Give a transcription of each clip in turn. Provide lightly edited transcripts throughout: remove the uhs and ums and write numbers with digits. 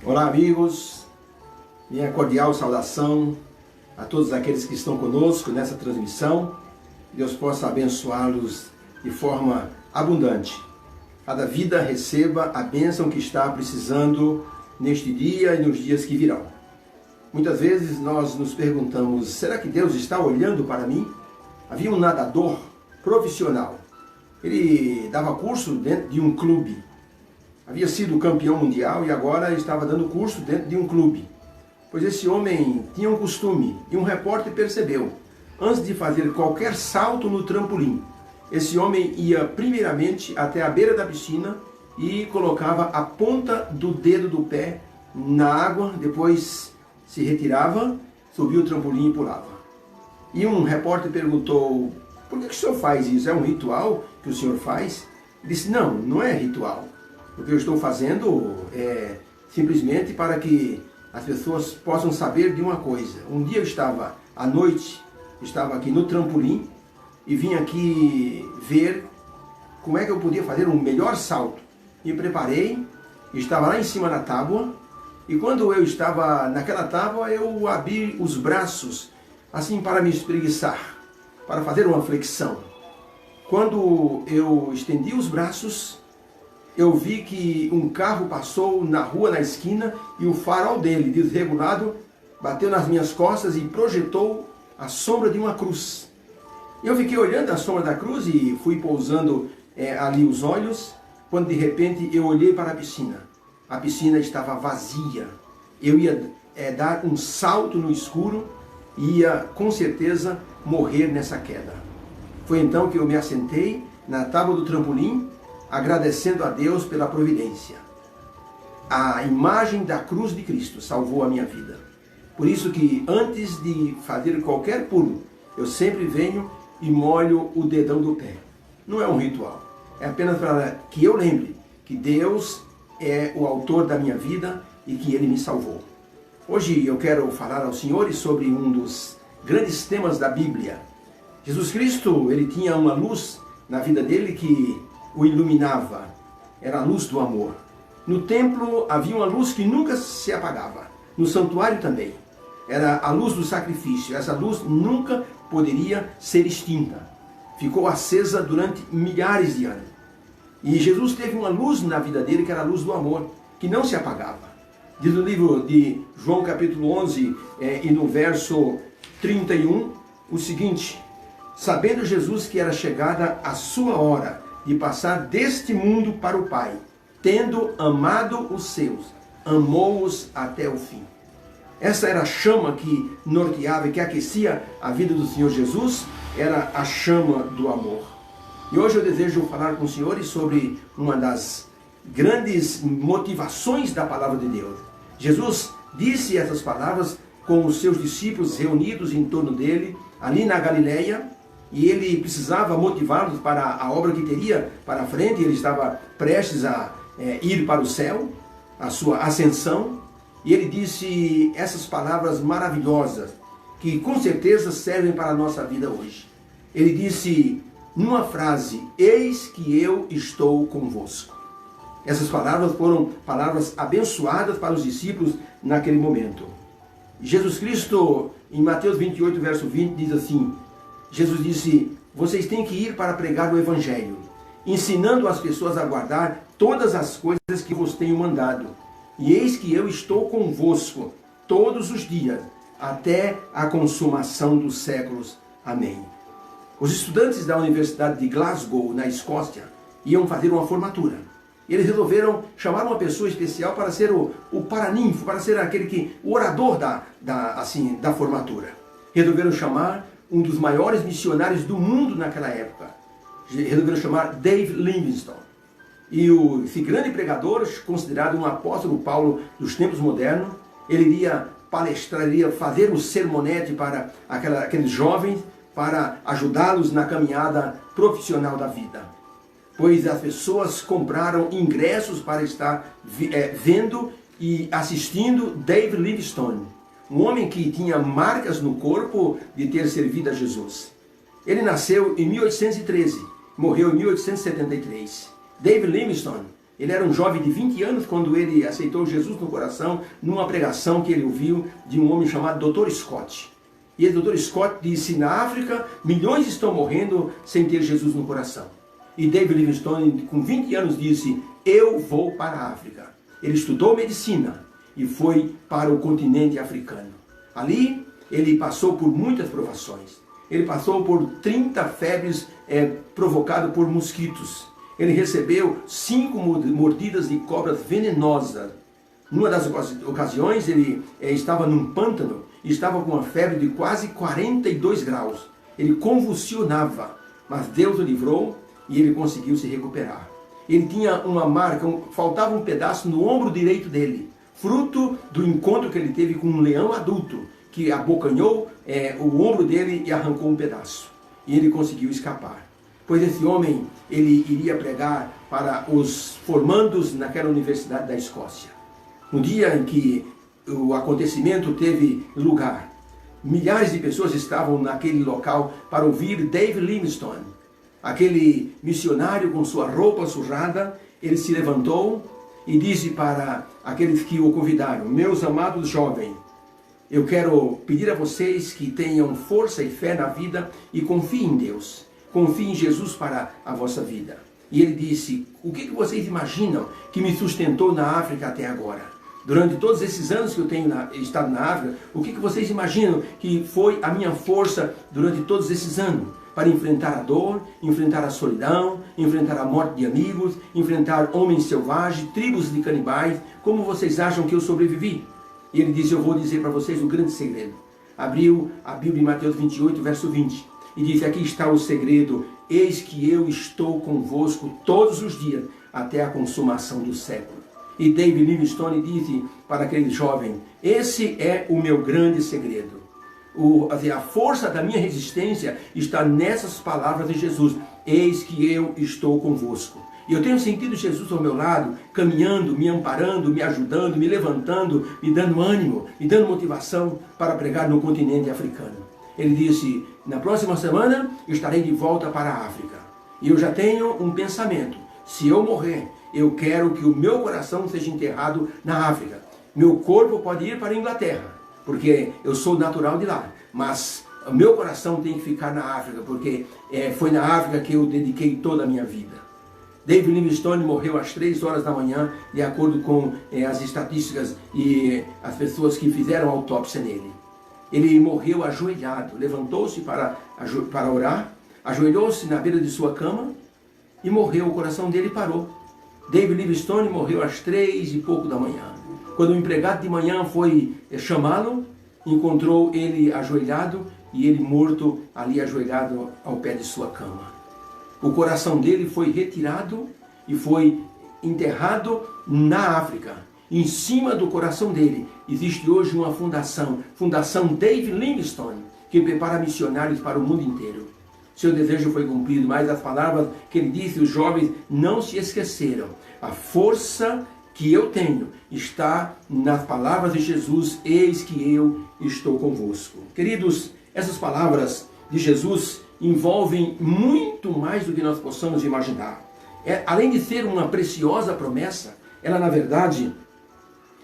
Olá, amigos, minha cordial saudação a todos aqueles que estão conosco nessa transmissão. Deus possa abençoá-los de forma abundante. Cada vida receba a bênção que está precisando neste dia e nos dias que virão. Muitas vezes nós nos perguntamos, será que Deus está olhando para mim? Havia um nadador profissional. Ele dava curso dentro de um clube. Havia sido campeão mundial e agora estava dando curso dentro de um clube. Pois esse homem tinha um costume e um repórter percebeu. Antes de fazer qualquer salto no trampolim, esse homem ia primeiramente até a beira da piscina e colocava a ponta do dedo do pé na água, depois se retirava, subia o trampolim e pulava. E um repórter perguntou, por que o senhor faz isso? É um ritual que o senhor faz? Ele disse, não é ritual. O que eu estou fazendo é simplesmente para que as pessoas possam saber de uma coisa. Um dia eu estava, à noite, estava aqui no trampolim e vim aqui ver como é que eu podia fazer um melhor salto. Me preparei, estava lá em cima da tábua e quando eu estava naquela tábua eu abri os braços assim para me espreguiçar, para fazer uma flexão. Quando eu estendi os braços, eu vi que um carro passou na rua, na esquina, e o farol dele, desregulado, bateu nas minhas costas e projetou a sombra de uma cruz. Eu fiquei olhando a sombra da cruz e fui pousando ali os olhos, quando de repente eu olhei para a piscina. A piscina estava vazia. Eu ia dar um salto no escuro e ia, com certeza, morrer nessa queda. Foi então que eu me assentei na tábua do trampolim, agradecendo a Deus pela providência. A imagem da cruz de Cristo salvou a minha vida. Por isso que antes de fazer qualquer pulo, eu sempre venho e molho o dedão do pé. Não é um ritual, é apenas para que eu lembre que Deus é o autor da minha vida e que Ele me salvou. Hoje eu quero falar aos senhores sobre um dos grandes temas da Bíblia. Jesus Cristo, Ele tinha uma luz na vida dele que o iluminava, era a luz do amor. No templo havia uma luz que nunca se apagava, no santuário também. Era a luz do sacrifício, essa luz nunca poderia ser extinta. Ficou acesa durante milhares de anos. E Jesus teve uma luz na vida dele, que era a luz do amor, que não se apagava. Diz no livro de João capítulo 11 e no verso 31, o seguinte, sabendo Jesus que era chegada a sua hora de passar deste mundo para o Pai, tendo amado os seus, amou-os até o fim. Essa era a chama que norteava e que aquecia a vida do Senhor Jesus, era a chama do amor. E hoje eu desejo falar com os senhores sobre uma das grandes motivações da palavra de Deus. Jesus disse essas palavras com os seus discípulos reunidos em torno dele, ali na Galileia, e ele precisava motivá-los para a obra que teria para frente. Ele estava prestes a ir para o céu, a sua ascensão, e ele disse essas palavras maravilhosas, que com certeza servem para a nossa vida hoje. Ele disse numa frase, eis que eu estou convosco. Essas palavras foram palavras abençoadas para os discípulos naquele momento. Jesus Cristo, em Mateus 28, verso 20, diz assim, Jesus disse, vocês têm que ir para pregar o Evangelho, ensinando as pessoas a guardar todas as coisas que vos tenho mandado. E eis que eu estou convosco todos os dias, até a consumação dos séculos. Amém. Os estudantes da Universidade de Glasgow, na Escócia, iam fazer uma formatura. Eles resolveram chamar uma pessoa especial para ser o paraninfo, para ser o orador da formatura. Resolveram chamar um dos maiores missionários do mundo naquela época. Resolveram chamar Dave Livingstone. E esse grande pregador, considerado um apóstolo Paulo dos tempos modernos, ele iria palestrar, iria fazer um sermonete para aqueles jovens, para ajudá-los na caminhada profissional da vida. Pois as pessoas compraram ingressos para estar vendo e assistindo Dave Livingstone, um homem que tinha marcas no corpo de ter servido a Jesus. Ele nasceu em 1813, morreu em 1873. Dave Livingstone, Ele era um jovem de 20 anos quando ele aceitou Jesus no coração, numa pregação que ele ouviu de um homem chamado Dr. Scott. E o Dr. Scott disse: na África, milhões estão morrendo sem ter Jesus no coração. E David Livingstone, com 20 anos, disse: eu vou para a África. Ele estudou medicina e foi para o continente africano. Ali, ele passou por muitas provações. Ele passou por 30 febres provocadas por mosquitos. Ele recebeu 5 mordidas de cobras venenosas. Numa das ocasiões, ele estava num pântano e estava com uma febre de quase 42 graus. Ele convulsionava, mas Deus o livrou e ele conseguiu se recuperar. Ele tinha uma marca, faltava um pedaço no ombro direito dele, fruto do encontro que ele teve com um leão adulto, que abocanhou o ombro dele e arrancou um pedaço. E ele conseguiu escapar. Pois esse homem, ele iria pregar para os formandos naquela universidade da Escócia. No dia em que o acontecimento teve lugar, milhares de pessoas estavam naquele local para ouvir David Livingstone. Aquele missionário com sua roupa sujada, ele se levantou e disse para aqueles que o convidaram: meus amados jovens, eu quero pedir a vocês que tenham força e fé na vida e confiem em Deus. Confie em Jesus para a vossa vida. E ele disse: o que vocês imaginam que me sustentou na África até agora? Durante todos esses anos que eu tenho estado na África, o que vocês imaginam que foi a minha força durante todos esses anos? Para enfrentar a dor, enfrentar a solidão, enfrentar a morte de amigos, enfrentar homens selvagens, tribos de canibais. Como vocês acham que eu sobrevivi? E ele disse: eu vou dizer para vocês o grande segredo. Abriu a Bíblia em Mateus 28, verso 20. E disse: aqui está o segredo, eis que eu estou convosco todos os dias, até a consumação do século. E David Livingstone disse para aquele jovem: esse é o meu grande segredo. A força da minha resistência está nessas palavras de Jesus: eis que eu estou convosco. E eu tenho sentido Jesus ao meu lado, caminhando, me amparando, me ajudando, me levantando, me dando ânimo, me dando motivação para pregar no continente africano. Ele disse: na próxima semana estarei de volta para a África. E eu já tenho um pensamento: se eu morrer, eu quero que o meu coração seja enterrado na África. Meu corpo pode ir para a Inglaterra, porque eu sou natural de lá. Mas o meu coração tem que ficar na África, porque foi na África que eu dediquei toda a minha vida. David Livingstone morreu às 3 horas da manhã, de acordo com as estatísticas e as pessoas que fizeram autópsia nele. Ele morreu ajoelhado, levantou-se para orar, ajoelhou-se na beira de sua cama e morreu. O coração dele parou. David Livingstone morreu às 3 e pouco da manhã. Quando o empregado de manhã foi chamá-lo, encontrou ele ajoelhado e ele morto ali ajoelhado ao pé de sua cama. O coração dele foi retirado e foi enterrado na África. Em cima do coração dele existe hoje uma fundação, Fundação David Livingstone, que prepara missionários para o mundo inteiro. Seu desejo foi cumprido, mas as palavras que ele disse, os jovens não se esqueceram. A força que eu tenho está nas palavras de Jesus: eis que eu estou convosco. Queridos, essas palavras de Jesus envolvem muito mais do que nós possamos imaginar. Além de ser uma preciosa promessa, ela na verdade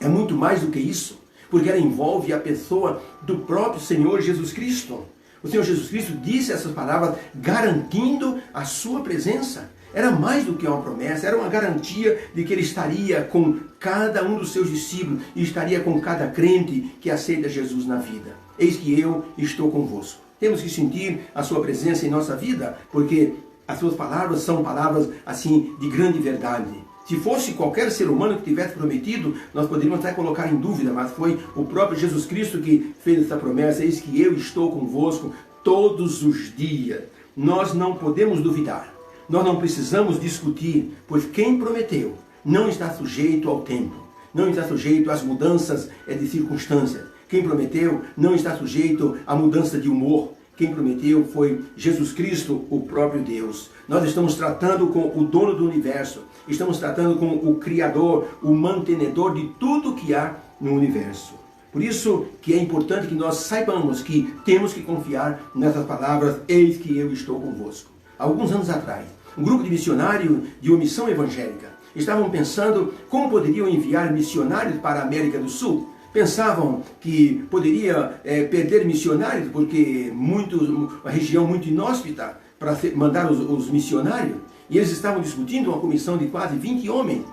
é muito mais do que isso, porque ela envolve a pessoa do próprio Senhor Jesus Cristo. O Senhor Jesus Cristo disse essas palavras garantindo a sua presença. Era mais do que uma promessa, era uma garantia de que ele estaria com cada um dos seus discípulos e estaria com cada crente que aceita Jesus na vida. Eis que eu estou convosco. Temos que sentir a sua presença em nossa vida, porque as suas palavras são palavras assim de grande verdade. Se fosse qualquer ser humano que tivesse prometido, nós poderíamos até colocar em dúvida, mas foi o próprio Jesus Cristo que fez essa promessa: eis que eu estou convosco todos os dias. Nós não podemos duvidar, nós não precisamos discutir, pois quem prometeu não está sujeito ao tempo, não está sujeito às mudanças de circunstâncias. Quem prometeu não está sujeito à mudança de humor. Quem prometeu foi Jesus Cristo, o próprio Deus. Nós estamos tratando com o dono do universo. Estamos tratando com o Criador, o mantenedor de tudo que há no universo. Por isso que é importante que nós saibamos que temos que confiar nessas palavras: eis que eu estou convosco. Há alguns anos atrás, um grupo de missionários de uma missão evangélica estavam pensando como poderiam enviar missionários para a América do Sul. Pensavam que poderia perder missionários, porque uma região muito inóspita para mandar os missionários. E eles estavam discutindo, uma comissão de quase 20 homens.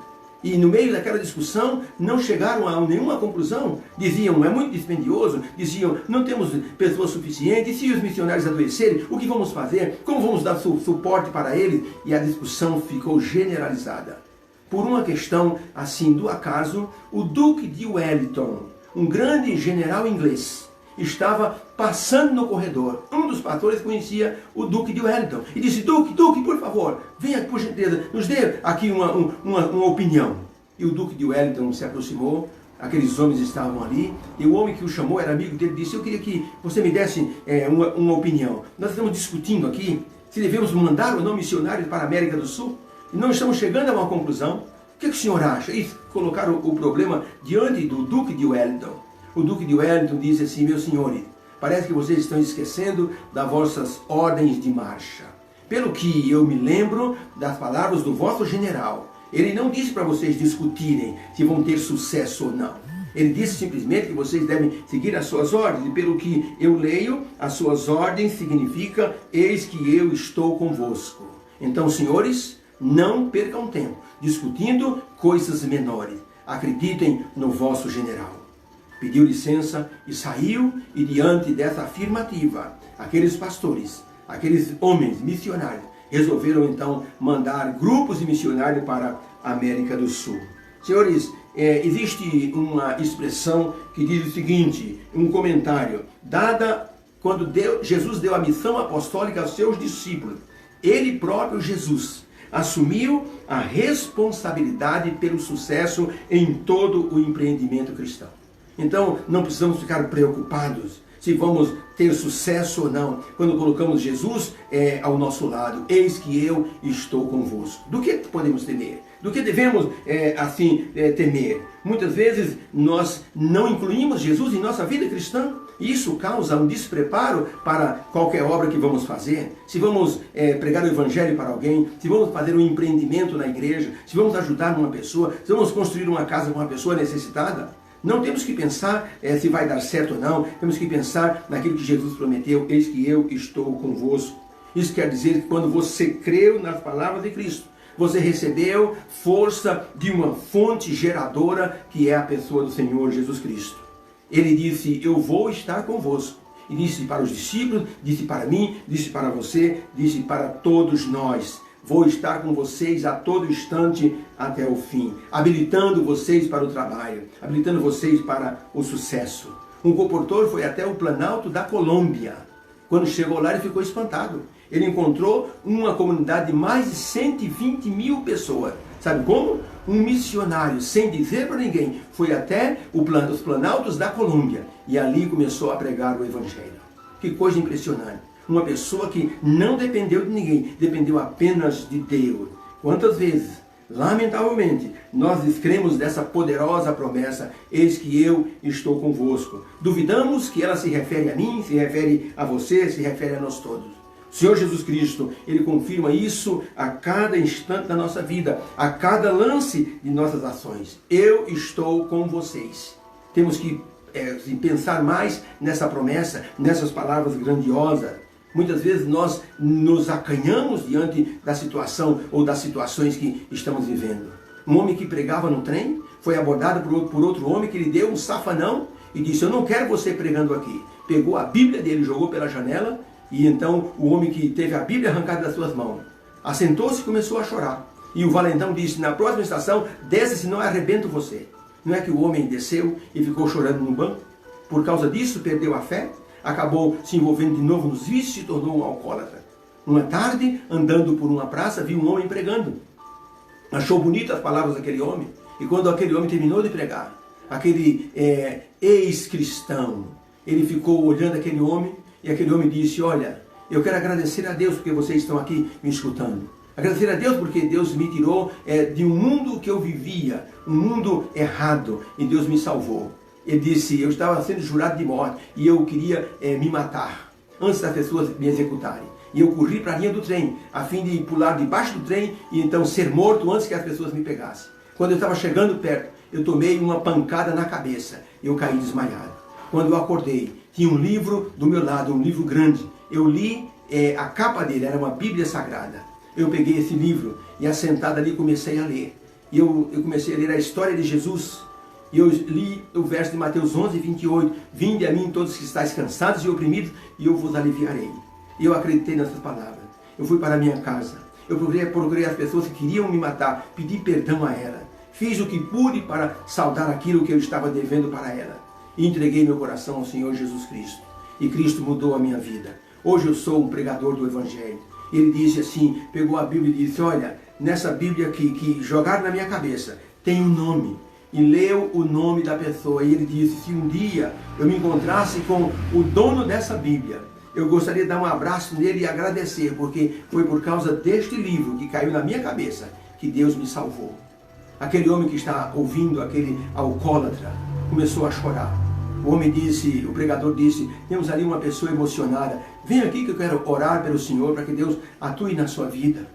E no meio daquela discussão não chegaram a nenhuma conclusão. Diziam, é muito dispendioso. Diziam, não temos pessoas suficientes. E se os missionários adoecerem, o que vamos fazer? Como vamos dar suporte para eles? E a discussão ficou generalizada. Por uma questão assim do acaso, o Duque de Wellington, um grande general inglês, estava passando no corredor. Um dos pastores conhecia o Duque de Wellington e disse, Duque, por favor, venha por gentileza, nos dê aqui uma opinião. E o Duque de Wellington se aproximou, aqueles homens estavam ali, e o homem que o chamou era amigo dele, disse, eu queria que você me desse uma opinião. Nós estamos discutindo aqui se devemos mandar ou não missionários para a América do Sul, e não estamos chegando a uma conclusão. O que o senhor acha? E colocaram o problema diante do Duque de Wellington. O Duque de Wellington disse assim, meus senhores, parece que vocês estão esquecendo das vossas ordens de marcha. Pelo que eu me lembro das palavras do vosso general, ele não disse para vocês discutirem se vão ter sucesso ou não. Ele disse simplesmente que vocês devem seguir as suas ordens. E pelo que eu leio, as suas ordens significam, eis que eu estou convosco. Então, senhores, não percam tempo discutindo coisas menores. Acreditem no vosso general. Pediu licença e saiu, e diante dessa afirmativa, aqueles pastores, aqueles homens missionários, resolveram então mandar grupos de missionários para a América do Sul. Senhores, existe uma expressão que diz o seguinte, um comentário, dada quando Jesus deu a missão apostólica aos seus discípulos, ele próprio, Jesus, assumiu a responsabilidade pelo sucesso em todo o empreendimento cristão. Então, não precisamos ficar preocupados se vamos ter sucesso ou não, quando colocamos Jesus ao nosso lado. Eis que eu estou convosco. Do que podemos temer? Do que devemos, temer? Muitas vezes, nós não incluímos Jesus em nossa vida cristã. E isso causa um despreparo para qualquer obra que vamos fazer. Se vamos pregar o Evangelho para alguém, se vamos fazer um empreendimento na igreja, se vamos ajudar uma pessoa, se vamos construir uma casa com uma pessoa necessitada. Não temos que pensar se vai dar certo ou não, temos que pensar naquilo que Jesus prometeu, eis que eu estou convosco. Isso quer dizer que quando você creu nas palavras de Cristo, você recebeu força de uma fonte geradora que é a pessoa do Senhor Jesus Cristo. Ele disse, eu vou estar convosco. E disse para os discípulos, disse para mim, disse para você, disse para todos nós. Vou estar com vocês a todo instante até o fim, habilitando vocês para o trabalho, habilitando vocês para o sucesso. Um compositor foi até o Planalto da Colômbia. Quando chegou lá, ele ficou espantado. Ele encontrou uma comunidade de mais de 120 mil pessoas. Sabe como? Um missionário, sem dizer para ninguém, foi até os Planaltos da Colômbia e ali começou a pregar o Evangelho. Que coisa impressionante. Uma pessoa que não dependeu de ninguém, dependeu apenas de Deus. Quantas vezes, lamentavelmente, nós descremos dessa poderosa promessa, eis que eu estou convosco. Duvidamos que ela se refere a mim, se refere a você, se refere a nós todos. O Senhor Jesus Cristo, Ele confirma isso a cada instante da nossa vida, a cada lance de nossas ações. Eu estou com vocês. Temos que pensar mais nessa promessa, nessas palavras grandiosas. Muitas vezes nós nos acanhamos diante da situação ou das situações que estamos vivendo. Um homem que pregava no trem foi abordado por outro homem que lhe deu um safanão e disse, eu não quero você pregando aqui. Pegou a Bíblia dele, jogou pela janela e então o homem que teve a Bíblia arrancada das suas mãos, assentou-se e começou a chorar. E o valentão disse, na próxima estação, desce senão eu arrebento você. Não é que o homem desceu e ficou chorando no banco? Por causa disso perdeu a fé? Acabou se envolvendo de novo nos vícios e se tornou um alcoólatra. Uma tarde, andando por uma praça, viu um homem pregando. Achou bonitas as palavras daquele homem. E quando aquele homem terminou de pregar, aquele ex-cristão, ele ficou olhando aquele homem e aquele homem disse, olha, eu quero agradecer a Deus porque vocês estão aqui me escutando. Agradecer a Deus porque Deus me tirou de um mundo que eu vivia, um mundo errado, e Deus me salvou. Ele disse, eu estava sendo jurado de morte e eu queria me matar antes das pessoas me executarem. E eu corri para a linha do trem, a fim de pular debaixo do trem e então ser morto antes que as pessoas me pegassem. Quando eu estava chegando perto, eu tomei uma pancada na cabeça e eu caí desmaiado. Quando eu acordei, tinha um livro do meu lado, um livro grande. Eu li, a capa dele era uma Bíblia Sagrada. Eu peguei esse livro e assentado ali comecei a ler. E eu comecei a ler a história de Jesus. E eu li o verso de Mateus 11, 28. Vinde a mim todos que estáis cansados e oprimidos, e eu vos aliviarei. E eu acreditei nessas palavras. Eu fui para a minha casa. Eu procurei as pessoas que queriam me matar, pedi perdão a ela. Fiz o que pude para saldar aquilo que eu estava devendo para ela. E entreguei meu coração ao Senhor Jesus Cristo. E Cristo mudou a minha vida. Hoje eu sou um pregador do Evangelho. Ele disse assim, pegou a Bíblia e disse, olha, nessa Bíblia que jogaram na minha cabeça, tem um nome. E leu o nome da pessoa. E ele disse, se um dia eu me encontrasse com o dono dessa Bíblia, eu gostaria de dar um abraço nele e agradecer, porque foi por causa deste livro que caiu na minha cabeça que Deus me salvou. Aquele homem que está ouvindo, aquele alcoólatra, começou a chorar. O homem disse, o pregador disse, temos ali uma pessoa emocionada, vem aqui que eu quero orar pelo Senhor para que Deus atue na sua vida.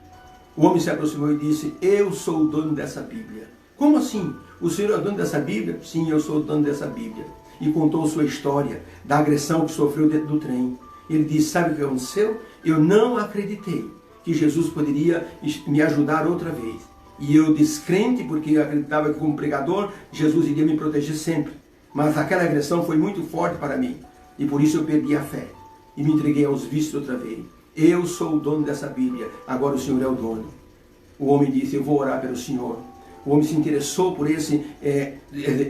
O homem se aproximou e disse, eu sou o dono dessa Bíblia. Como assim? O Senhor é o dono dessa Bíblia? Sim, eu sou o dono dessa Bíblia. E contou sua história da agressão que sofreu dentro do trem. Ele disse, sabe o que aconteceu? Eu não acreditei que Jesus poderia me ajudar outra vez. E eu descrente, porque eu acreditava que como pregador, Jesus iria me proteger sempre. Mas aquela agressão foi muito forte para mim. E por isso eu perdi a fé. E me entreguei aos vícios outra vez. Eu sou o dono dessa Bíblia, agora o Senhor é o dono. O homem disse, eu vou orar pelo Senhor. O homem se interessou por esse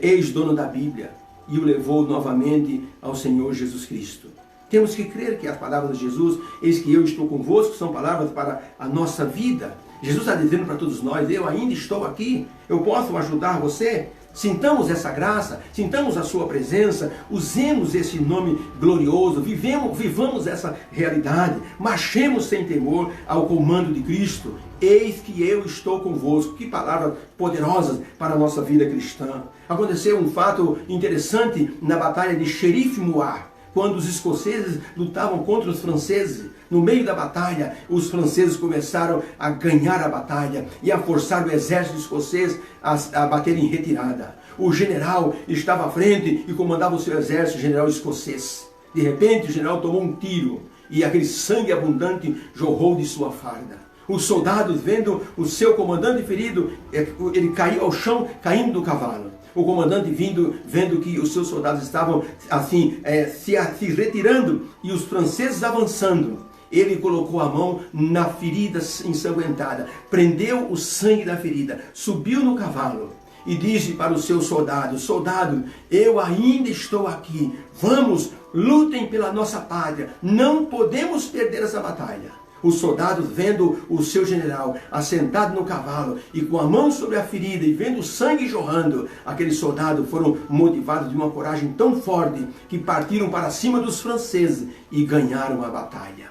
ex-dono da Bíblia. E o levou novamente ao Senhor Jesus Cristo. Temos que crer que as palavras de Jesus, eis que eu estou convosco, são palavras para a nossa vida. Jesus está dizendo para todos nós, eu ainda estou aqui, eu posso ajudar você. Sintamos essa graça, sintamos a sua presença, usemos esse nome glorioso, vivamos essa realidade, marchemos sem temor ao comando de Cristo. Eis que eu estou convosco. Que palavras poderosas para a nossa vida cristã. Aconteceu um fato interessante na batalha de Xerife Muar. Quando os escoceses lutavam contra os franceses, no meio da batalha, os franceses começaram a ganhar a batalha e a forçar o exército escocês a bater em retirada. O general estava à frente e comandava o seu exército, o general escocês. De repente, o general tomou um tiro e aquele sangue abundante jorrou de sua farda. Os soldados, vendo o seu comandante ferido, ele caiu ao chão, caindo do cavalo. O comandante vendo que os seus soldados estavam assim, se retirando e os franceses avançando, ele colocou a mão na ferida ensanguentada, prendeu o sangue da ferida, subiu no cavalo e disse para os seus soldados, soldado, eu ainda estou aqui, vamos, lutem pela nossa pátria, não podemos perder essa batalha. Os soldados, vendo o seu general assentado no cavalo e com a mão sobre a ferida e vendo o sangue jorrando, aqueles soldados foram motivados de uma coragem tão forte que partiram para cima dos franceses e ganharam a batalha.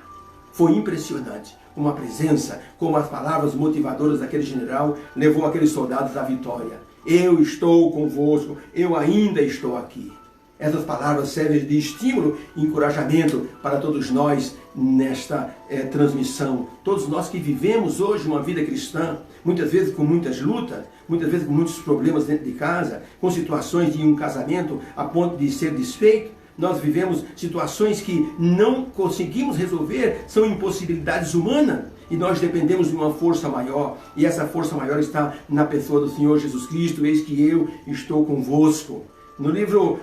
Foi impressionante. Uma presença, como as palavras motivadoras daquele general, levou aqueles soldados à vitória. Eu estou convosco, eu ainda estou aqui. Essas palavras servem de estímulo e encorajamento para todos nós nesta transmissão. Todos nós que vivemos hoje uma vida cristã, muitas vezes com muitas lutas, muitas vezes com muitos problemas dentro de casa, com situações de um casamento a ponto de ser desfeito. Nós vivemos situações que não conseguimos resolver, são impossibilidades humanas. E nós dependemos de uma força maior. E essa força maior está na pessoa do Senhor Jesus Cristo. Eis que eu estou convosco. No livro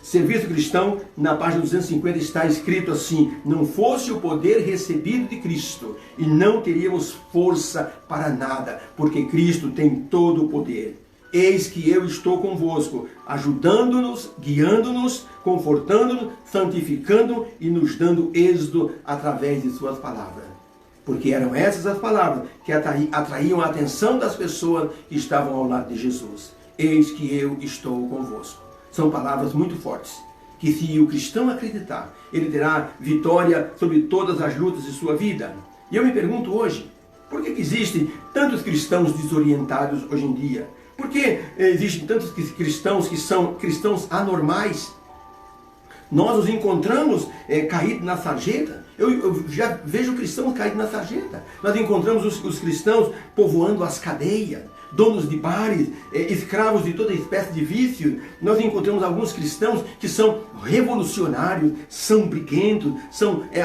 Serviço Cristão, na página 250, está escrito assim: não fosse o poder recebido de Cristo, e não teríamos força para nada, porque Cristo tem todo o poder. Eis que eu estou convosco, ajudando-nos, guiando-nos, confortando-nos, santificando e nos dando êxito através de suas palavras. Porque eram essas as palavras que atraíam a atenção das pessoas que estavam ao lado de Jesus. Eis que eu estou convosco. São palavras muito fortes, que se o cristão acreditar, ele terá vitória sobre todas as lutas de sua vida. E eu me pergunto hoje, por que existem tantos cristãos desorientados hoje em dia? Por que existem tantos cristãos que são cristãos anormais? Nós os encontramos caídos na sarjeta, Eu já vejo cristãos caídos na sarjeta. Nós encontramos os cristãos povoando as cadeias, donos de bares, escravos de toda espécie de vício. Nós encontramos alguns cristãos que são revolucionários, são briguentos,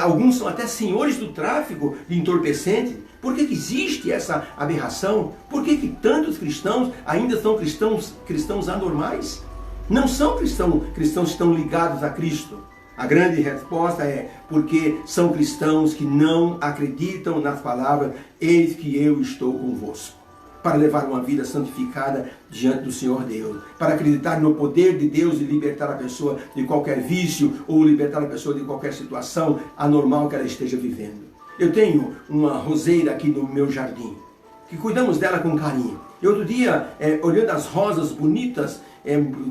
alguns são até senhores do tráfico de entorpecentes. Por que existe essa aberração? Por que tantos cristãos ainda são cristãos anormais? Não são cristãos que estão ligados a Cristo. A grande resposta é porque são cristãos que não acreditam nas palavras "Eis que eu estou convosco", para levar uma vida santificada diante do Senhor Deus, para acreditar no poder de Deus de libertar a pessoa de qualquer vício ou libertar a pessoa de qualquer situação anormal que ela esteja vivendo. Eu tenho uma roseira aqui no meu jardim, que cuidamos dela com carinho. E outro dia, olhando as rosas bonitas,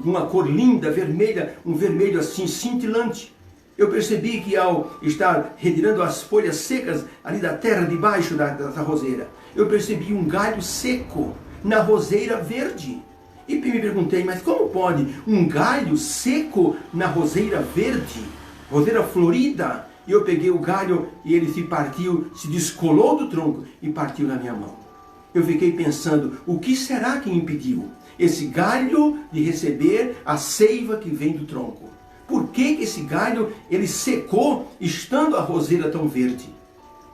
uma cor linda, vermelha, um vermelho assim cintilante, eu percebi que ao estar retirando as folhas secas ali da terra debaixo dessa roseira, eu percebi um galho seco na roseira verde. E me perguntei, mas como pode um galho seco na roseira verde, roseira florida? E eu peguei o galho e ele se descolou do tronco e partiu na minha mão. Eu fiquei pensando, o que será que impediu esse galho de receber a seiva que vem do tronco? Por que esse galho ele secou estando a roseira tão verde?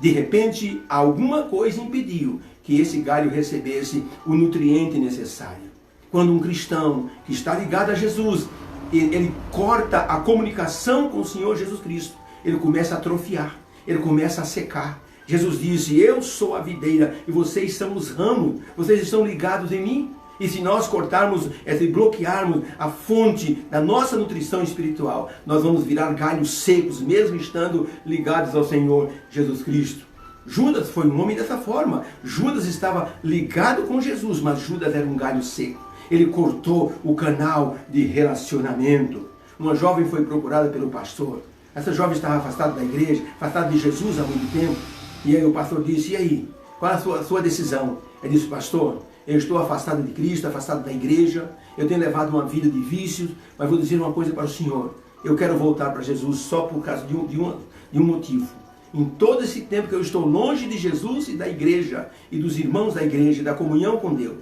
De repente, alguma coisa impediu que esse galho recebesse o nutriente necessário. Quando um cristão que está ligado a Jesus, ele corta a comunicação com o Senhor Jesus Cristo, ele começa a atrofiar, ele começa a secar. Jesus disse, eu sou a videira e vocês são os ramos, vocês estão ligados em mim. E se nós cortarmos, se bloquearmos a fonte da nossa nutrição espiritual, nós vamos virar galhos secos, mesmo estando ligados ao Senhor Jesus Cristo. Judas foi um homem dessa forma. Judas estava ligado com Jesus, mas Judas era um galho seco. Ele cortou o canal de relacionamento. Uma jovem foi procurada pelo pastor. Essa jovem estava afastada da igreja, afastada de Jesus há muito tempo. E aí o pastor disse, e aí, qual é a sua decisão? Ele disse, pastor, eu estou afastado de Cristo, afastado da igreja, eu tenho levado uma vida de vícios, mas vou dizer uma coisa para o Senhor, eu quero voltar para Jesus só por causa de um motivo. Em todo esse tempo que eu estou longe de Jesus e da igreja, e dos irmãos da igreja, e da comunhão com Deus,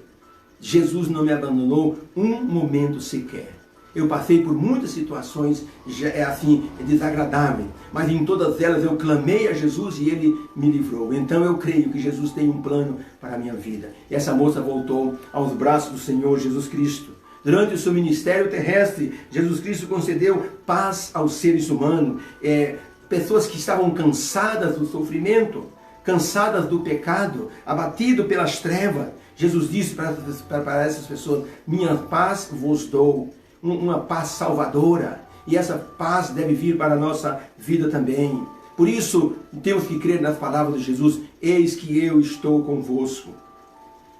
Jesus não me abandonou um momento sequer. Eu passei por muitas situações desagradáveis, mas em todas elas eu clamei a Jesus e Ele me livrou. Então eu creio que Jesus tem um plano para a minha vida. E essa moça voltou aos braços do Senhor Jesus Cristo. Durante o seu ministério terrestre, Jesus Cristo concedeu paz aos seres humanos. Pessoas que estavam cansadas do sofrimento, cansadas do pecado, abatidas pelas trevas. Jesus disse para essas pessoas, minha paz vos dou. Uma paz salvadora, e essa paz deve vir para a nossa vida também. Por isso, temos que crer nas palavras de Jesus, eis que eu estou convosco.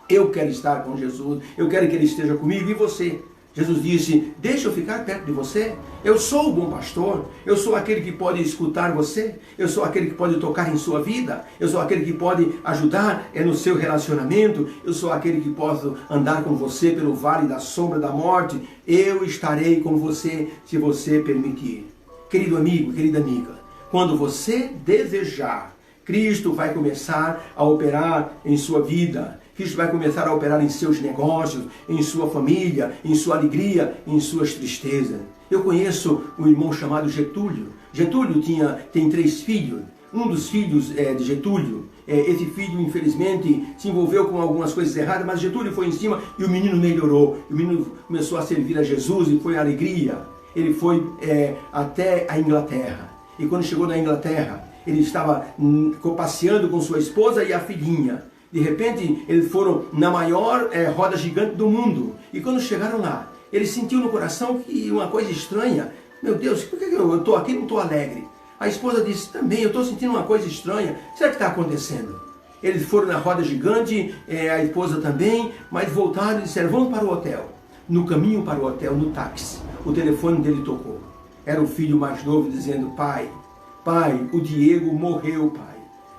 Eu quero estar com Jesus, eu quero que Ele esteja comigo, e você? Jesus disse, deixa eu ficar perto de você, eu sou o bom pastor, eu sou aquele que pode escutar você, eu sou aquele que pode tocar em sua vida, eu sou aquele que pode ajudar no seu relacionamento, eu sou aquele que posso andar com você pelo vale da sombra da morte, eu estarei com você se você permitir. Querido amigo, querida amiga, quando você desejar, Cristo vai começar a operar em sua vida. Cristo vai começar a operar em seus negócios, em sua família, em sua alegria, em suas tristezas. Eu conheço um irmão chamado Getúlio. Getúlio tem 3 filhos. Um dos filhos de Getúlio, esse filho infelizmente se envolveu com algumas coisas erradas, mas Getúlio foi em cima e o menino melhorou. O menino começou a servir a Jesus e foi alegria. Ele foi até a Inglaterra. E quando chegou na Inglaterra, ele estava passeando com sua esposa e a filhinha. De repente, eles foram na maior roda gigante do mundo. E quando chegaram lá, ele sentiu no coração que uma coisa estranha. Meu Deus, por que eu estou aqui e não estou alegre? A esposa disse, também, eu estou sentindo uma coisa estranha. Será que está acontecendo? Eles foram na roda gigante, a esposa também, mas voltaram e disseram, vamos para o hotel. No caminho para o hotel, no táxi, o telefone dele tocou. Era o filho mais novo dizendo, pai, o Diego morreu, pai.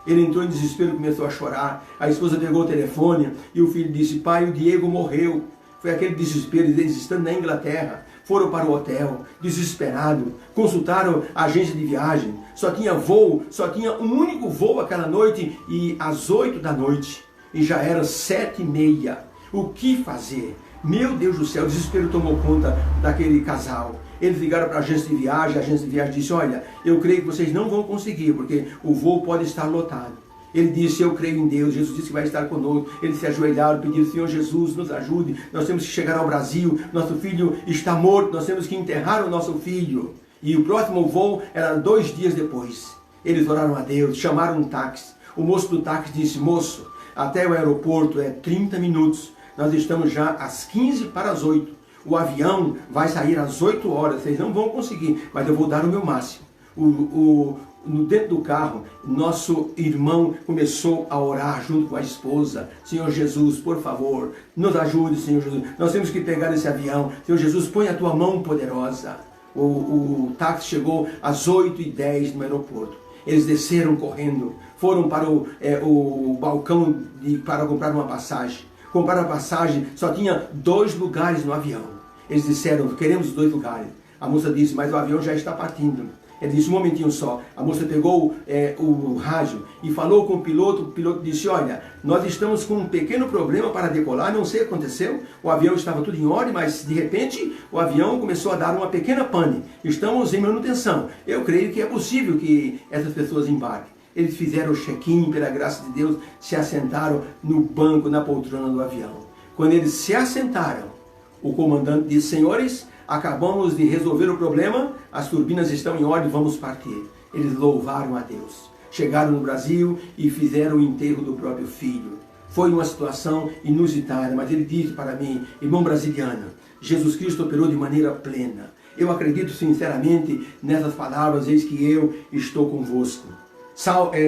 Ele entrou em desespero e começou a chorar. A esposa pegou o telefone e o filho disse, pai, o Diego morreu. Foi aquele desespero, eles estando na Inglaterra, foram para o hotel, desesperados, consultaram a agência de viagem, só tinha voo, só tinha um único voo aquela noite, e às 8 da noite, e já era 7h30. O que fazer? Meu Deus do céu, o desespero tomou conta daquele casal. Eles ligaram para a agência de viagem disse, olha, eu creio que vocês não vão conseguir, porque o voo pode estar lotado. Ele disse, eu creio em Deus, Jesus disse que vai estar conosco. Eles se ajoelharam, pediram, Senhor Jesus, nos ajude, nós temos que chegar ao Brasil, nosso filho está morto, nós temos que enterrar o nosso filho. E o próximo voo era 2 dias depois. Eles oraram a Deus, chamaram um táxi. O moço do táxi disse, moço, até o aeroporto é 30 minutos, nós estamos já às 7:45. O avião vai sair às 8 horas, vocês não vão conseguir, mas eu vou dar o meu máximo. Dentro do carro, nosso irmão começou a orar junto com a esposa. Senhor Jesus, por favor, nos ajude, Senhor Jesus. Nós temos que pegar esse avião. Senhor Jesus, põe a tua mão poderosa. O táxi chegou às 8h10 no aeroporto. Eles desceram correndo, foram para o balcão para comprar uma passagem. Compraram a passagem, só tinha 2 lugares no avião. Eles disseram, queremos 2 lugares. A moça disse, mas o avião já está partindo. Ele disse, um momentinho só. A moça pegou o rádio e falou com o piloto disse, olha, nós estamos com um pequeno problema para decolar, não sei o que aconteceu. O avião estava tudo em ordem, mas de repente o avião começou a dar uma pequena pane. Estamos em manutenção. Eu creio que é possível que essas pessoas embarquem. Eles fizeram o check-in, pela graça de Deus, se assentaram no banco, na poltrona do avião. Quando eles se assentaram, o comandante disse, senhores, acabamos de resolver o problema, as turbinas estão em ordem, vamos partir. Eles louvaram a Deus. Chegaram no Brasil e fizeram o enterro do próprio filho. Foi uma situação inusitada, mas ele disse para mim, irmão brasiliano, Jesus Cristo operou de maneira plena. Eu acredito sinceramente nessas palavras, eis que eu estou convosco.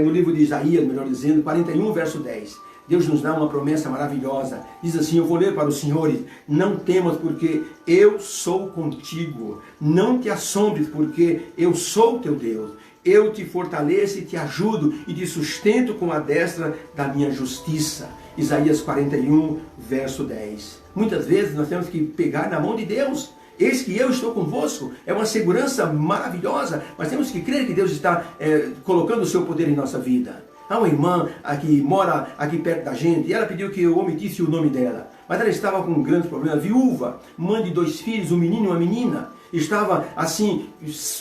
No livro de Isaías, melhor dizendo, 41, verso 10. Deus nos dá uma promessa maravilhosa. Diz assim, eu vou ler para os senhores, não temas porque eu sou contigo. Não te assombres porque eu sou teu Deus. Eu te fortaleço e te ajudo e te sustento com a destra da minha justiça. Isaías 41, verso 10. Muitas vezes nós temos que pegar na mão de Deus. Eis que eu estou convosco, é uma segurança maravilhosa, mas temos que crer que Deus está colocando o seu poder em nossa vida. Há uma irmã que mora aqui perto da gente, e ela pediu que eu omitisse o nome dela, mas ela estava com um grande problema, viúva, mãe de 2 filhos, um menino e uma menina, estava assim,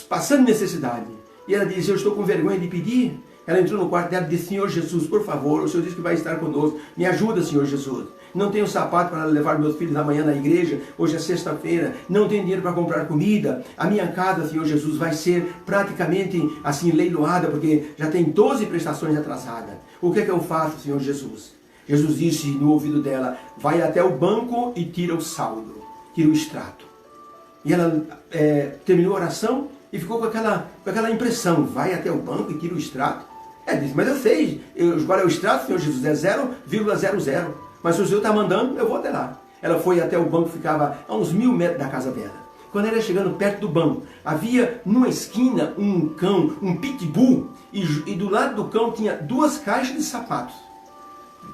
passando necessidade, e ela disse, eu estou com vergonha de pedir. Ela entrou no quarto dela e disse, Senhor Jesus, por favor, o Senhor disse que vai estar conosco, me ajuda, Senhor Jesus. Não tenho sapato para levar meus filhos amanhã na igreja, hoje é sexta-feira, não tenho dinheiro para comprar comida, a minha casa, Senhor Jesus, vai ser praticamente assim leiloada, porque já tem 12 prestações atrasadas. O que é que eu faço, Senhor Jesus? Jesus disse no ouvido dela, vai até o banco e tira o saldo, tira o extrato. E ela terminou a oração e ficou com aquela impressão, vai até o banco e tira o extrato. Ela disse, mas eu sei, qual é o extrato, Senhor Jesus? É 0,00. Mas se o Senhor está mandando, eu vou até lá. Ela foi até o banco, ficava a uns 1000 metros da casa dela. Quando ela ia chegando perto do banco, havia numa esquina um cão, um pitbull, e do lado do cão tinha 2 caixas de sapatos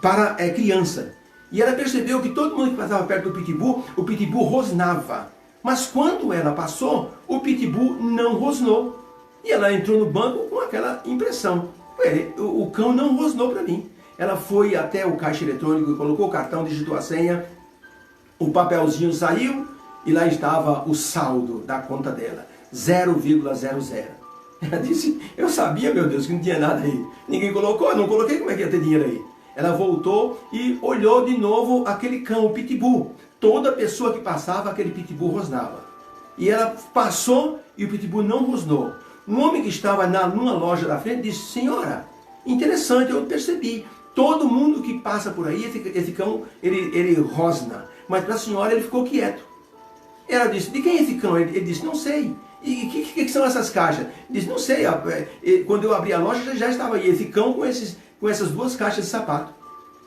para criança. E ela percebeu que todo mundo que passava perto do o pitbull rosnava. Mas quando ela passou, o pitbull não rosnou. E ela entrou no banco com aquela impressão. O cão não rosnou para mim. Ela foi até o caixa eletrônico e colocou o cartão, digitou a senha, o papelzinho saiu e lá estava o saldo da conta dela, 0,00. Ela disse, eu sabia, meu Deus, que não tinha nada aí. Ninguém colocou, eu não coloquei, como é que ia ter dinheiro aí? Ela voltou e olhou de novo aquele cão, o pitbull. Toda pessoa que passava, aquele pitbull rosnava. E ela passou e o pitbull não rosnou. Um homem que estava numa loja da frente disse, senhora, interessante, eu percebi. Todo mundo que passa por aí, esse cão, ele rosna. Mas para a senhora ele ficou quieto. Ela disse, de quem é esse cão? Ele disse, não sei. E o que são essas caixas? Ele disse, não sei. Quando eu abri a loja já estava aí esse cão com essas 2 caixas de sapato.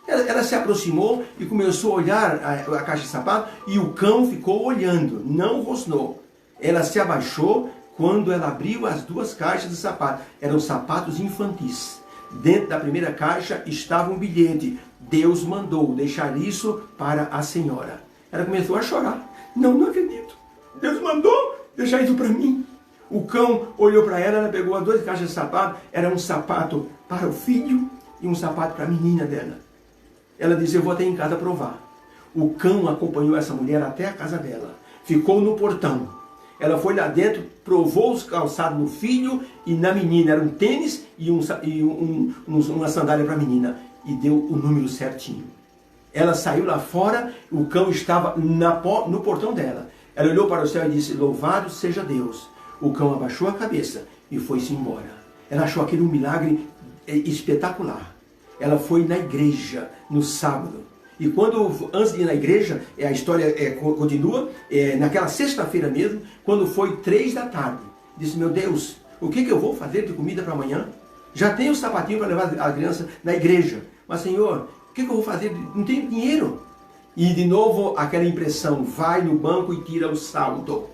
Ela se aproximou e começou a olhar a caixa de sapato e o cão ficou olhando, não rosnou. Ela se abaixou quando ela abriu as 2 caixas de sapato. Eram sapatos infantis. Dentro da primeira caixa estava um bilhete. Deus mandou deixar isso para a senhora. Ela começou a chorar. Não acredito. Deus mandou deixar isso para mim. O cão olhou para ela, ela pegou as 2 caixas de sapato, era um sapato para o filho e um sapato para a menina dela. Ela disse, eu vou até em casa provar. O cão acompanhou essa mulher até a casa dela, ficou no portão. Ela foi lá dentro, provou os calçados no filho e na menina, era um tênis e uma sandália para a menina, e deu o número certinho. Ela saiu lá fora, o cão estava no portão dela. Ela olhou para o céu e disse, louvado seja Deus. O cão abaixou a cabeça e foi-se embora. Ela achou aquele um milagre espetacular. Ela foi na igreja no sábado. E antes de ir na igreja, a história continua, naquela sexta-feira mesmo, quando foi 3 da tarde. Disse, meu Deus, o que eu vou fazer de comida para amanhã? Já tenho o sapatinho para levar a criança na igreja. Mas, Senhor, o que eu vou fazer? Não tenho dinheiro. E de novo aquela impressão, vai no banco e tira o saldo,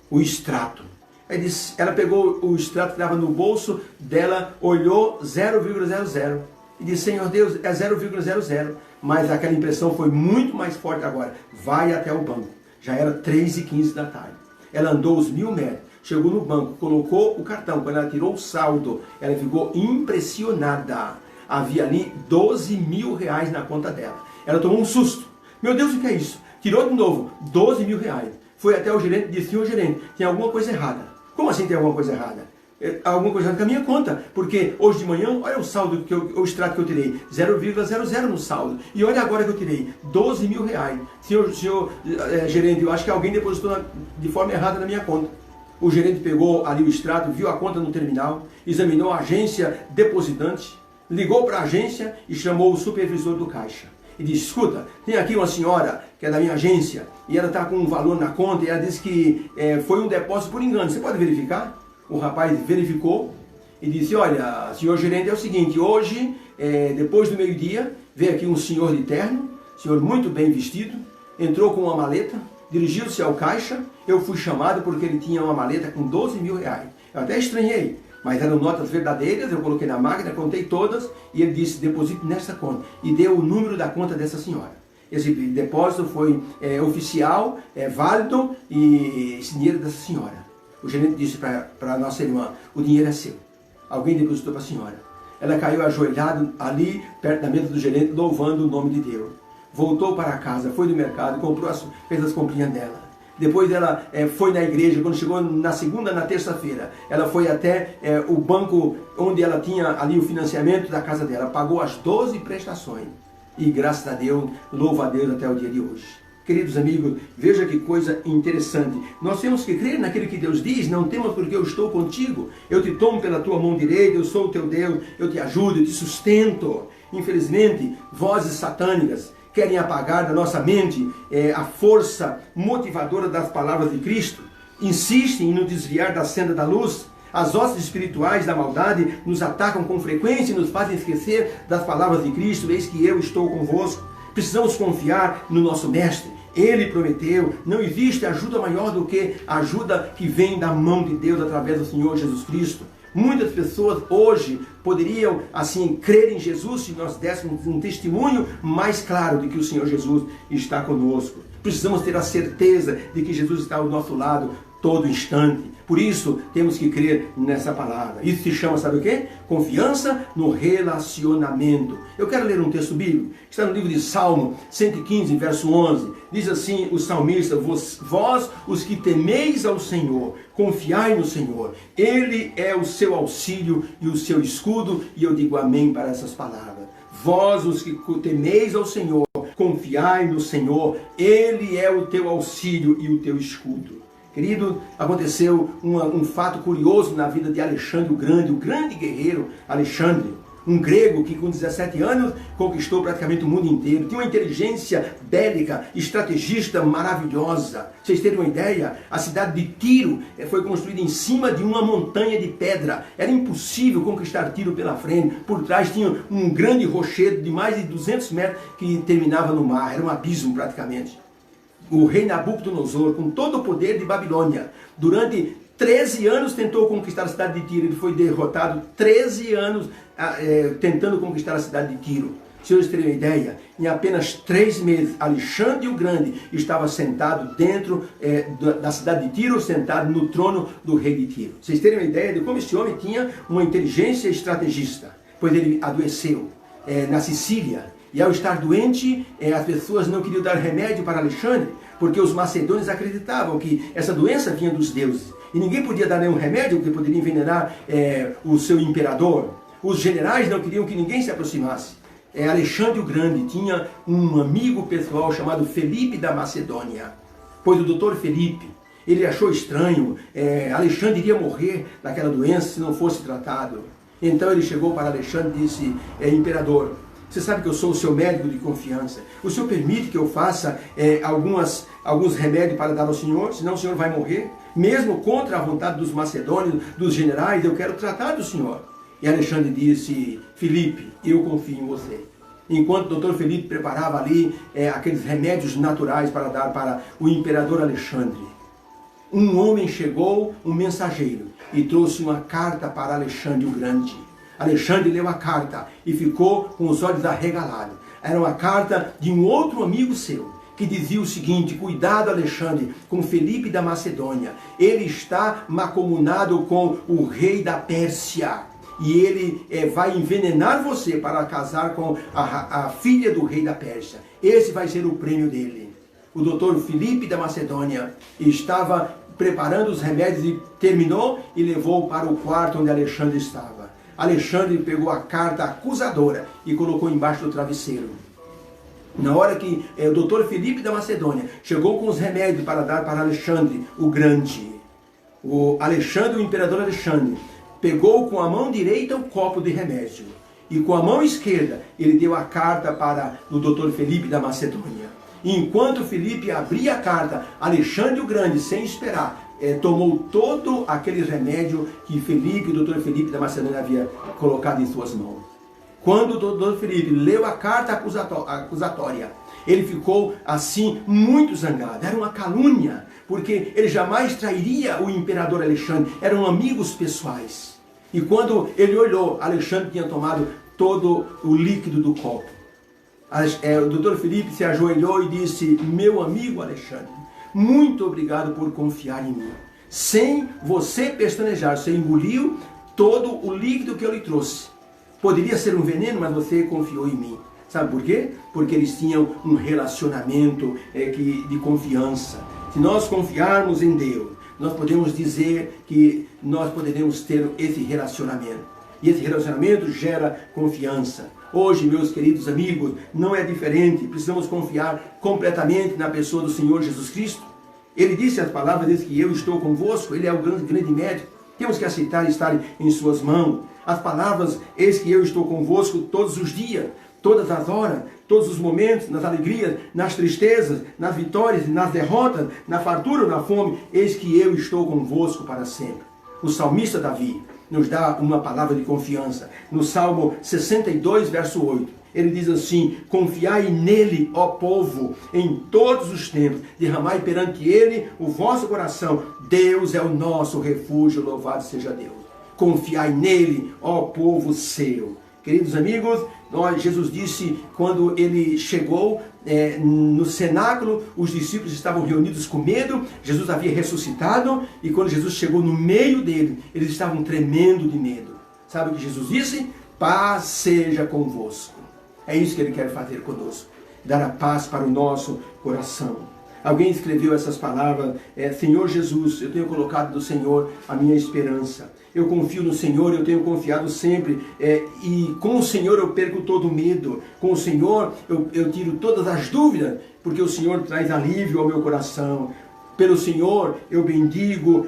o extrato. Aí disse, ela pegou o extrato que estava no bolso dela, olhou 0,00 e disse, Senhor Deus, é 0,00. Mas aquela impressão foi muito mais forte agora. Vai até o banco. Já era 3h15 da tarde. Ela andou os 1000 metros, chegou no banco, colocou o cartão. Quando ela tirou o saldo, ela ficou impressionada. Havia ali 12 mil reais na conta dela. Ela tomou um susto. Meu Deus, o que é isso? Tirou de novo 12 mil reais. Foi até o gerente e disse, senhor gerente, tem alguma coisa errada. Como assim tem alguma coisa errada? Alguma coisa errada com a minha conta, porque hoje de manhã, olha o saldo, o extrato que eu tirei, 0,00 no saldo. E olha agora que eu tirei, 12 mil reais. Senhor gerente, eu acho que alguém depositou de forma errada na minha conta. O gerente pegou ali o extrato, viu a conta no terminal, examinou a agência depositante, ligou para a agência e chamou o supervisor do caixa. E disse, escuta, tem aqui uma senhora que é da minha agência e ela está com um valor na conta e ela disse que foi um depósito por engano. Você pode verificar? O rapaz verificou e disse, olha, senhor gerente, é o seguinte, hoje, depois do meio-dia, veio aqui um senhor de terno, senhor muito bem vestido, entrou com uma maleta, dirigiu-se ao caixa, eu fui chamado porque ele tinha uma maleta com 12 mil reais. Eu até estranhei, mas eram notas verdadeiras, eu coloquei na máquina, contei todas, e ele disse, deposite nessa conta, e deu o número da conta dessa senhora. Esse depósito foi oficial, válido, e esse dinheiro dessa senhora. O gerente disse para a nossa irmã, o dinheiro é seu. Alguém depositou para a senhora. Ela caiu ajoelhada ali, perto da mesa do gerente, louvando o nome de Deus. Voltou para casa, foi no mercado, fez as comprinhas dela. Depois ela foi na igreja, quando chegou na terça-feira, ela foi até o banco onde ela tinha ali o financiamento da casa dela, pagou as 12 prestações. E graças a Deus, louva a Deus até o dia de hoje. Queridos amigos, veja que coisa interessante. Nós temos que crer naquilo que Deus diz, não temas porque eu estou contigo. Eu te tomo pela tua mão direita, eu sou o teu Deus, eu te ajudo, eu te sustento. Infelizmente, vozes satânicas querem apagar da nossa mente a força motivadora das palavras de Cristo. Insistem em nos desviar da senda da luz. As hostes espirituais da maldade nos atacam com frequência e nos fazem esquecer das palavras de Cristo. Eis que eu estou convosco. Precisamos confiar no nosso Mestre. Ele prometeu, não existe ajuda maior do que a ajuda que vem da mão de Deus através do Senhor Jesus Cristo. Muitas pessoas hoje poderiam, assim, crer em Jesus se nós dessemos um testemunho mais claro de que o Senhor Jesus está conosco. Precisamos ter a certeza de que Jesus está ao nosso lado todo instante. Por isso, temos que crer nessa palavra. Isso se chama, sabe o quê? Confiança no relacionamento. Eu quero ler um texto bíblico. Está no livro de Salmo 115, verso 11. Diz assim o salmista, vós os que temeis ao Senhor, confiai no Senhor. Ele é o seu auxílio e o seu escudo. E eu digo amém para essas palavras. Vós os que temeis ao Senhor, confiai no Senhor. Ele é o teu auxílio e o teu escudo. Querido, aconteceu um fato curioso na vida de Alexandre o grande guerreiro Alexandre, um grego que com 17 anos conquistou praticamente o mundo inteiro. Tinha uma inteligência bélica, estrategista maravilhosa. Vocês terem uma ideia, a cidade de Tiro foi construída em cima de uma montanha de pedra. Era impossível conquistar Tiro pela frente. Por trás tinha um grande rochedo de mais de 200 metros que terminava no mar. Era um abismo praticamente. O rei Nabucodonosor, com todo o poder de Babilônia, durante 13 anos tentou conquistar a cidade de Tiro. Ele foi derrotado 13 anos tentando conquistar a cidade de Tiro. Senhores terem uma ideia, em apenas 3 meses, Alexandre o Grande estava sentado dentro da cidade de Tiro, sentado no trono do rei de Tiro. Vocês terem uma ideia de como esse homem tinha uma inteligência estrategista, pois ele adoeceu na Sicília. E ao estar doente, as pessoas não queriam dar remédio para Alexandre, porque os macedônios acreditavam que essa doença vinha dos deuses. E ninguém podia dar nenhum remédio que poderia envenenar o seu imperador. Os generais não queriam que ninguém se aproximasse. Alexandre o Grande tinha um amigo pessoal chamado Felipe da Macedônia. Pois o doutor Felipe, ele achou estranho, Alexandre iria morrer daquela doença se não fosse tratado. Então ele chegou para Alexandre e disse, imperador, você sabe que eu sou o seu médico de confiança. O senhor permite que eu faça alguns remédios para dar ao senhor? Senão o senhor vai morrer. Mesmo contra a vontade dos macedônios, dos generais, eu quero tratar do senhor. E Alexandre disse, Felipe, eu confio em você. Enquanto o doutor Felipe preparava ali aqueles remédios naturais para dar para o imperador Alexandre, um homem chegou, um mensageiro, e trouxe uma carta para Alexandre o Grande. Alexandre leu a carta e ficou com os olhos arregalados. Era uma carta de um outro amigo seu, que dizia o seguinte, cuidado Alexandre, com Felipe da Macedônia. Ele está macomunado com o rei da Pérsia. E ele vai envenenar você para casar com a filha do rei da Pérsia. Esse vai ser o prêmio dele. O doutor Felipe da Macedônia estava preparando os remédios e terminou e levou para o quarto onde Alexandre estava. Alexandre pegou a carta acusadora e colocou embaixo do travesseiro. Na hora que o doutor Felipe da Macedônia chegou com os remédios para dar para Alexandre o Grande, o imperador Alexandre, pegou com a mão direita o copo de remédio e com a mão esquerda ele deu a carta para o doutor Felipe da Macedônia. E enquanto Felipe abria a carta, Alexandre o Grande, sem esperar, tomou todo aquele remédio que o doutor Felipe da Macedônia havia colocado em suas mãos. Quando o doutor Felipe leu a carta acusatória, ele ficou assim muito zangado. Era uma calúnia, porque ele jamais trairia o imperador Alexandre. Eram amigos pessoais. E quando ele olhou, Alexandre tinha tomado todo o líquido do copo. O doutor Felipe se ajoelhou e disse, meu amigo Alexandre, muito obrigado por confiar em mim. Sem você pestanejar, você engoliu todo o líquido que eu lhe trouxe. Poderia ser um veneno, mas você confiou em mim. Sabe por quê? Porque eles tinham um relacionamento de confiança. Se nós confiarmos em Deus, nós podemos dizer que nós poderemos ter esse relacionamento. E esse relacionamento gera confiança. Hoje, meus queridos amigos, não é diferente. Precisamos confiar completamente na pessoa do Senhor Jesus Cristo. Ele disse as palavras, diz que eu estou convosco. Ele é o grande médico. Temos que aceitar estar em suas mãos. As palavras, eis que eu estou convosco todos os dias, todas as horas, todos os momentos, nas alegrias, nas tristezas, nas vitórias e nas derrotas, na fartura ou na fome, eis que eu estou convosco para sempre. O salmista Davi nos dá uma palavra de confiança. No Salmo 62, verso 8, ele diz assim, confiai nele, ó povo, em todos os tempos, derramai perante ele o vosso coração. Deus é o nosso refúgio, louvado seja Deus. Confiai nele, ó povo seu. Queridos amigos, Jesus disse, quando ele chegou no cenáculo, os discípulos estavam reunidos com medo, Jesus havia ressuscitado, e quando Jesus chegou no meio deles, eles estavam tremendo de medo. Sabe o que Jesus disse? Paz seja convosco. É isso que ele quer fazer conosco, dar a paz para o nosso coração. Alguém escreveu essas palavras, Senhor Jesus, eu tenho colocado do Senhor a minha esperança. Eu confio no Senhor, eu tenho confiado sempre, e com o Senhor eu perco todo o medo. Com o Senhor eu tiro todas as dúvidas, porque o Senhor traz alívio ao meu coração. Pelo Senhor eu bendigo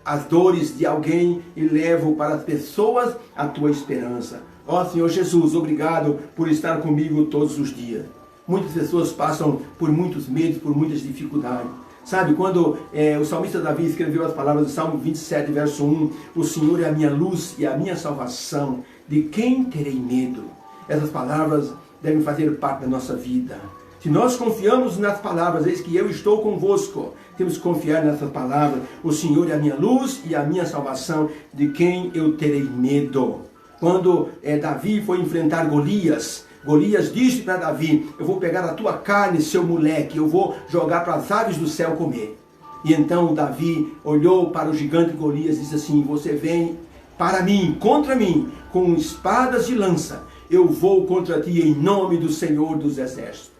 as dores de alguém e levo para as pessoas a tua esperança. Ó Senhor Jesus, obrigado por estar comigo todos os dias. Muitas pessoas passam por muitos medos, por muitas dificuldades. Sabe, quando o salmista Davi escreveu as palavras do Salmo 27, verso 1, o Senhor é a minha luz e a minha salvação, de quem terei medo? Essas palavras devem fazer parte da nossa vida. Se nós confiamos nas palavras, eis que eu estou convosco, temos que confiar nessas palavras. O Senhor é a minha luz e a minha salvação, de quem eu terei medo? Quando Davi foi enfrentar Golias, Golias disse para Davi: eu vou pegar a tua carne, seu moleque, eu vou jogar para as aves do céu comer. E então Davi olhou para o gigante Golias e disse assim: você vem para mim, contra mim, com espadas de lança, eu vou contra ti em nome do Senhor dos Exércitos.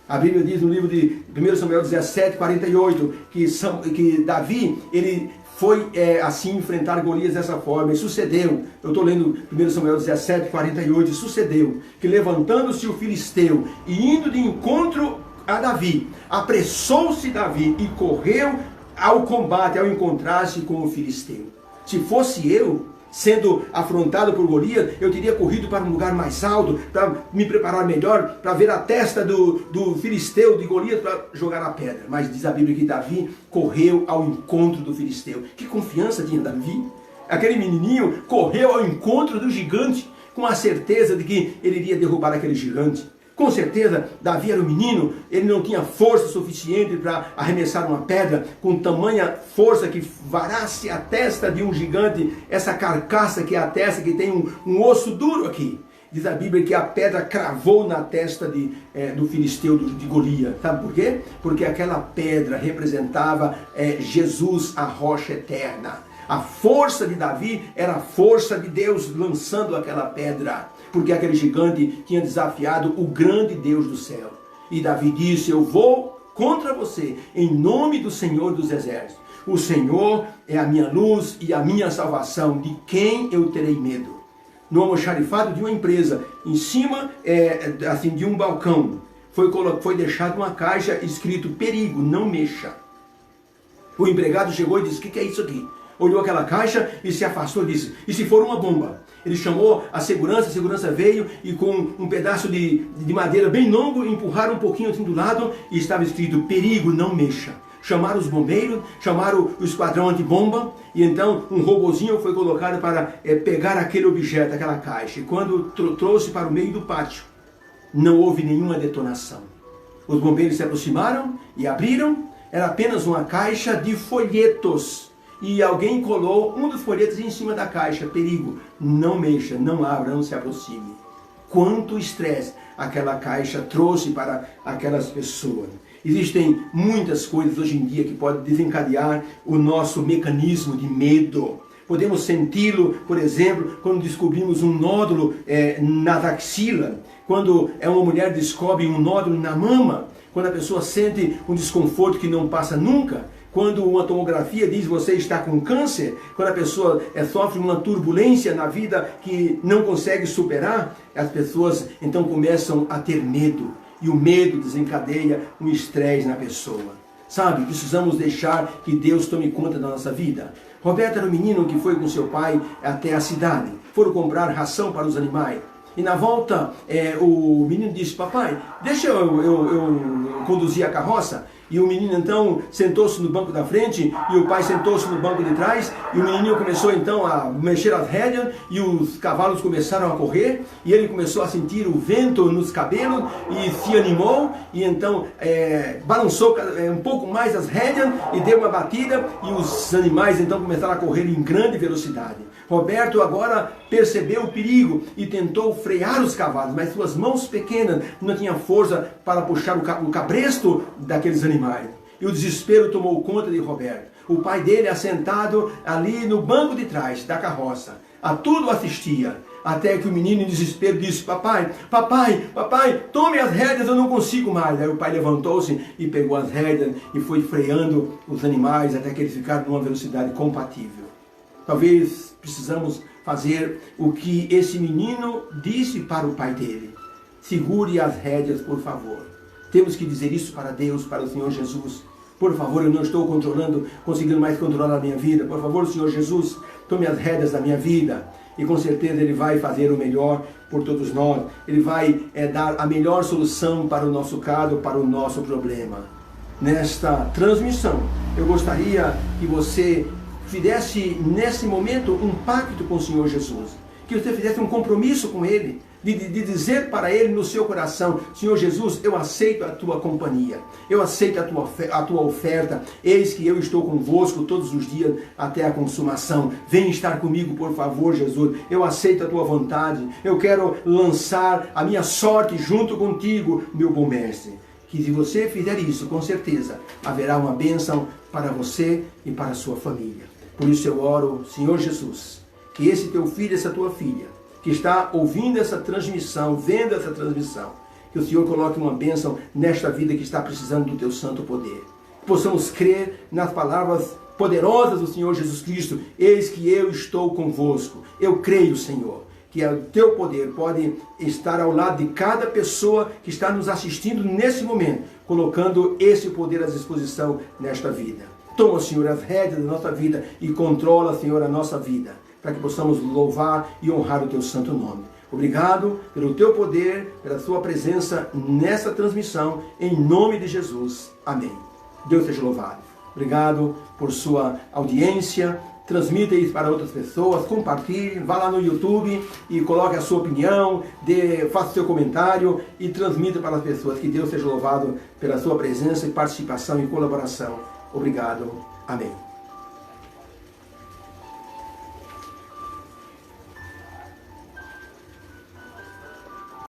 A Bíblia diz no livro de 1 Samuel 17, 48, que Davi, ele foi assim enfrentar Golias dessa forma. E sucedeu, eu estou lendo 1 Samuel 17, 48, e sucedeu que levantando-se o filisteu e indo de encontro a Davi, apressou-se Davi e correu ao combate, ao encontrar-se com o filisteu. Se fosse eu, sendo afrontado por Golias, eu teria corrido para um lugar mais alto, para me preparar melhor, para ver a testa do filisteu, de Golias, para jogar a pedra. Mas diz a Bíblia que Davi correu ao encontro do filisteu. Que confiança tinha Davi? Aquele menininho correu ao encontro do gigante, com a certeza de que ele iria derrubar aquele gigante. Com certeza, Davi era um menino, ele não tinha força suficiente para arremessar uma pedra com tamanha força que varasse a testa de um gigante, essa carcaça que é a testa, que tem um osso duro aqui. Diz a Bíblia que a pedra cravou na testa do filisteu, de Golias. Sabe por quê? Porque aquela pedra representava Jesus, a rocha eterna. A força de Davi era a força de Deus lançando aquela pedra, porque aquele gigante tinha desafiado o grande Deus do céu. E Davi disse: eu vou contra você, em nome do Senhor dos Exércitos. O Senhor é a minha luz e a minha salvação, de quem eu terei medo? No almoxarifado de uma empresa, em cima assim, de um balcão, foi deixada uma caixa escrito: perigo, não mexa. O empregado chegou e disse: o que é isso aqui? Olhou aquela caixa e se afastou e disse: e se for uma bomba? Ele chamou a segurança veio e com um pedaço de madeira bem longo, empurraram um pouquinho assim do lado e estava escrito: perigo, não mexa. Chamaram os bombeiros, chamaram o esquadrão antibomba e então um robozinho foi colocado para pegar aquele objeto, aquela caixa. E quando trouxe para o meio do pátio, não houve nenhuma detonação. Os bombeiros se aproximaram e abriram, era apenas uma caixa de folhetos. E alguém colou um dos folhetos em cima da caixa: perigo, não mexa, não abra, não se aproxime. Quanto estresse aquela caixa trouxe para aquelas pessoas. Existem muitas coisas hoje em dia que podem desencadear o nosso mecanismo de medo. Podemos senti-lo, por exemplo, quando descobrimos um nódulo na axila, quando uma mulher descobre um nódulo na mama, quando a pessoa sente um desconforto que não passa nunca, quando uma tomografia diz você está com câncer, quando a pessoa sofre uma turbulência na vida que não consegue superar, as pessoas então começam a ter medo. E o medo desencadeia um estresse na pessoa. Sabe, precisamos deixar que Deus tome conta da nossa vida. Roberto era um menino que foi com seu pai até a cidade. Foram comprar ração para os animais. E na volta, o menino disse: papai, deixa eu conduzir a carroça. E o menino então sentou-se no banco da frente e o pai sentou-se no banco de trás e o menino começou então a mexer as rédeas e os cavalos começaram a correr e ele começou a sentir o vento nos cabelos e se animou e então balançou um pouco mais as rédeas e deu uma batida e os animais então começaram a correr em grande velocidade. Roberto agora percebeu o perigo e tentou frear os cavalos, mas suas mãos pequenas não tinham força para puxar o cabresto daqueles animais. E o desespero tomou conta de Roberto. O pai dele assentado ali no banco de trás da carroça, a tudo assistia, até que o menino em desespero disse: papai, tome as rédeas, eu não consigo mais. Aí o pai levantou-se e pegou as rédeas e foi freando os animais até que eles ficaram numa velocidade compatível. Talvez precisamos fazer o que esse menino disse para o pai dele: segure as rédeas, por favor. Temos que dizer isso para Deus, para o Senhor Jesus. Por favor, eu não estou conseguindo mais controlar a minha vida. Por favor, Senhor Jesus, tome as rédeas da minha vida. E com certeza Ele vai fazer o melhor por todos nós. Ele vai dar a melhor solução para o nosso caso, para o nosso problema. Nesta transmissão, eu gostaria que você fizesse nesse momento um pacto com o Senhor Jesus, que você fizesse um compromisso com Ele, de dizer para Ele no seu coração: Senhor Jesus, eu aceito a Tua companhia, eu aceito a tua oferta, eis que eu estou convosco todos os dias até a consumação. Vem estar comigo, por favor, Jesus, eu aceito a Tua vontade, eu quero lançar a minha sorte junto contigo, meu bom mestre. Que se você fizer isso, com certeza haverá uma bênção para você e para a sua família. Por isso eu oro, Senhor Jesus, que esse teu filho, essa tua filha, que está ouvindo essa transmissão, vendo essa transmissão, que o Senhor coloque uma bênção nesta vida que está precisando do teu santo poder. Que possamos crer nas palavras poderosas do Senhor Jesus Cristo: eis que eu estou convosco. Eu creio, Senhor, que o teu poder pode estar ao lado de cada pessoa que está nos assistindo nesse momento, colocando esse poder à disposição nesta vida. Toma, Senhor, as rédeas da nossa vida e controla, Senhor, a nossa vida, para que possamos louvar e honrar o teu santo nome. Obrigado pelo teu poder, pela sua presença nessa transmissão, em nome de Jesus. Amém. Deus seja louvado. Obrigado por sua audiência. Transmita isso para outras pessoas, compartilhe, vá lá no YouTube e coloque a sua opinião, faça seu comentário e transmita para as pessoas. Que Deus seja louvado pela sua presença e participação e colaboração. Obrigado. Amém.